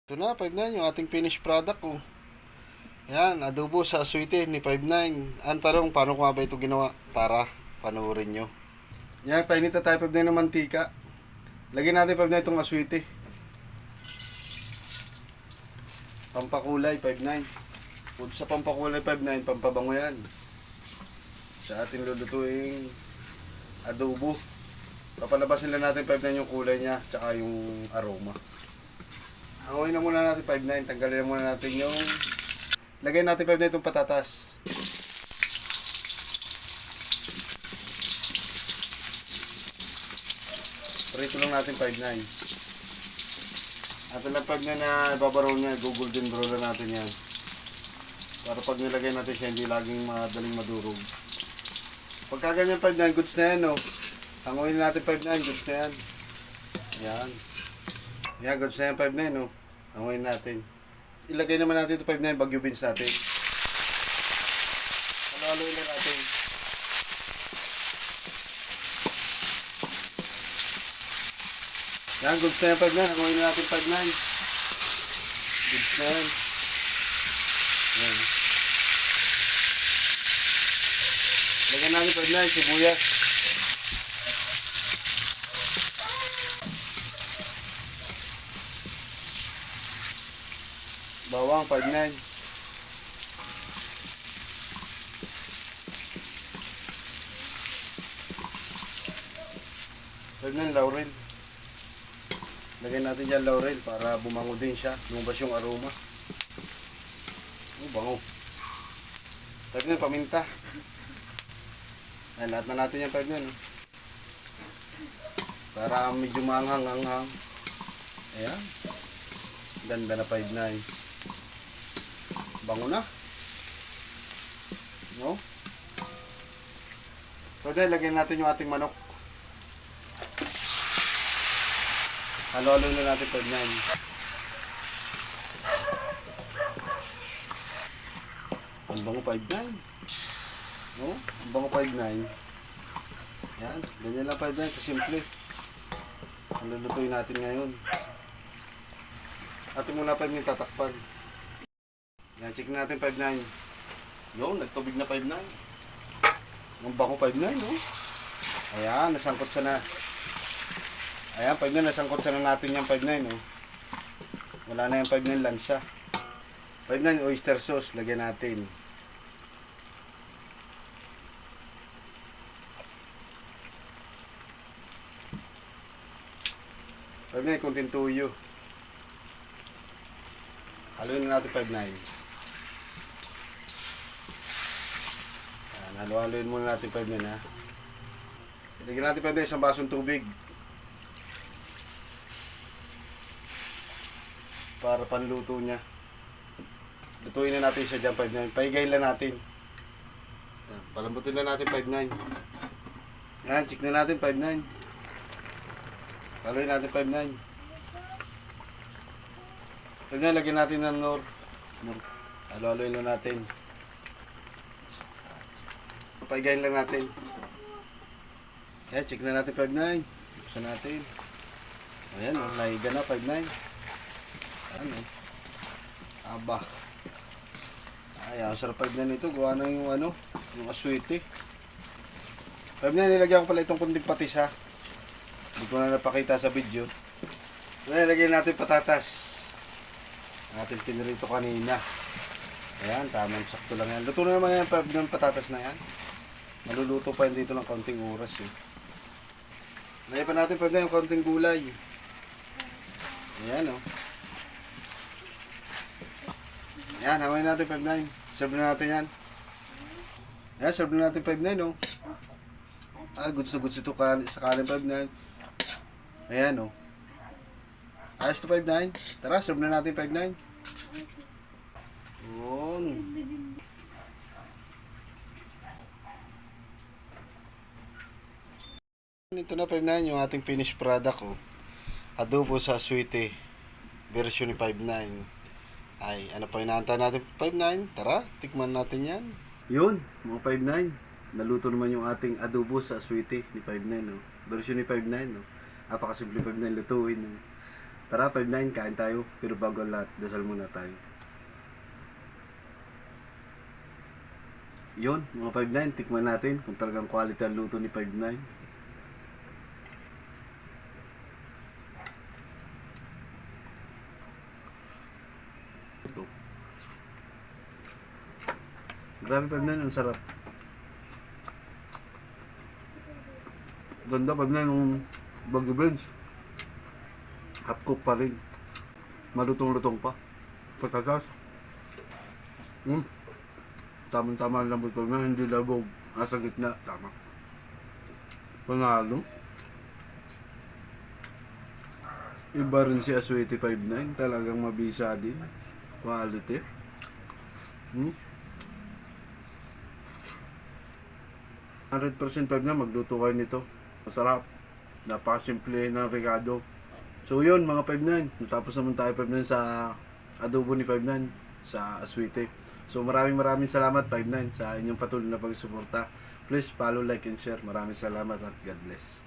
Ito na, 5-9, yung ating finished product ko. Ayan, adobo sa aswite ni 5-9. Ang tanong, paano ko nga ba ito ginawa? Tara, panoorin nyo. Yan, painit na tayo 5-9 ng mantika. Lagyan natin 5-9 itong aswite. Pampakulay, 5-9. Food sa pampakulay, 5-9, pampabango yan. Sa ating lulutuing adobo. Papalabasin lang natin 5-9 yung kulay niya, tsaka yung aroma. Hanguin na muna natin 5-9. Tanggalin na muna natin yung... Lagyan natin 5-9 itong patatas. Prito lang natin 5-9. At lang 5-9 na ibabaraw niya, golden brown lang natin yan. Para pag nilagay natin siya, hindi laging madaling madurog. Pagka ganyan 5-9, goods na yan, no? Hanguin natin 5-9, goods na yan. Yan. Yan, goods na yan 5-9, no? Hanguin natin. Ilagay naman natin ito 5-9, bagyo beans natin. Halo-haloin na natin. Yan, goods na yan 5-9. Hanguin na natin 5-9. Goods na yan. Yan. Lagyan natin 5-9, sibuyas. Bawang 5-9. Laurel. Lagyan natin dyan laurel para bumango din siya. Lumabas yung aroma. Oh, bango. 5-9, paminta. Ay, lahat na natin yung 5-9. Para medyo manghang-hanghang. Ayan. Ganda na 5-9. Bango na. No? So dahil lagyan natin yung ating manok. Halo-halo na natin 5-9. Ang bango 5-9. No? Ang bango 5-9. Yan. Ganyan lang 5-9. Kasimple. Ang lulutuin natin ngayon. Atin muna 5-9 tatakpan. Yan, check natin 5-9. Yun, nagtubig na 5-9. Ang bango 5-9, no? Ayan, nasangkot sa na. Ayan, 5-9, nasangkot sa na natin yung 5-9, no? Wala na yung 5-9 lansa. 5-9 oyster sauce, lagyan natin. Kunting tuyo. Haluin na natin 5-9. Halo-haloin muna natin 5-9, ha. Ilagyan natin 5-9 isang basong tubig. Para panluto niya. Lutuin na natin siya dyan 5-9. Paigayin lang natin. Yan, palambutin na natin 5-9. Yan, check na natin 5-9. Haluin natin 5-9. 5-9, lagyan natin ng nor. Halo-haloin lang natin. Paigayin lang natin. Ayan, check na natin 5-9. Buksan natin. Ayan, nahiga na 5-9. Ano? Aba. Ay, ang sarap 5-9 nito. Gawa na yung ano, yung aswete. 5-9, nilagyan ko pala itong kunting patis, ha. Hindi ko na napakita sa video. Ayan, nilagyan natin patatas. Natin pinirito kanina. Ayan, tamang sakto lang yan. Luto na naman yan, ng patatas na yan. Maluluto pa yun dito ng konting oras, eh. Lagyan pa natin pa yung konting gulay. Ayan, oh. Ayan, hawain natin 5-9. Serve na natin yan. Ayan, serve na natin 5-9, oh. Ah, goods na goods ito sa kanin 5-9. Ayan, oh. Ayos to 5-9. Tara, serve na natin 5-9. Yun. Ito na 5-9 yung ating finished product, oh. Adobo sa aswite version ni 5-9. Ay, ano pa inaantay natin 5-9? Tara, tikman natin yan. Yun, mga 5-9. Naluto naman yung ating adobo sa aswite ni 5-9, no? Version ni 5-9, no? Napakasimple 5-9 lutuin, no? Tara, 5-9, kain tayo. Pero bago ang lahat, dasal muna tayo. Yun, mga 5-9, tikman natin kung talagang quality ang luto ni 5-9. Ito. Grabe 5-9, ang sarap. Ganda 5-9 yung Baguio Beans. Half cook pa rin. Malutong-lutong pa. Patatas. Tama-tama ang lambot pa na, hindi labog. Nasa gitna, tama. Panalo. Iba rin si Aswete 5-9. Talagang mabisa din. Quality. 100% 5-9, magluto kayo nito. Masarap. Napakasimple ng regado. So yun mga 5-9. Natapos naman tayo 5-9 sa adobo ni 5-9 sa Aswete. So maraming salamat 5-9 sa inyong patuloy na pagsuporta. Please follow, like, and share. Maraming salamat at God bless.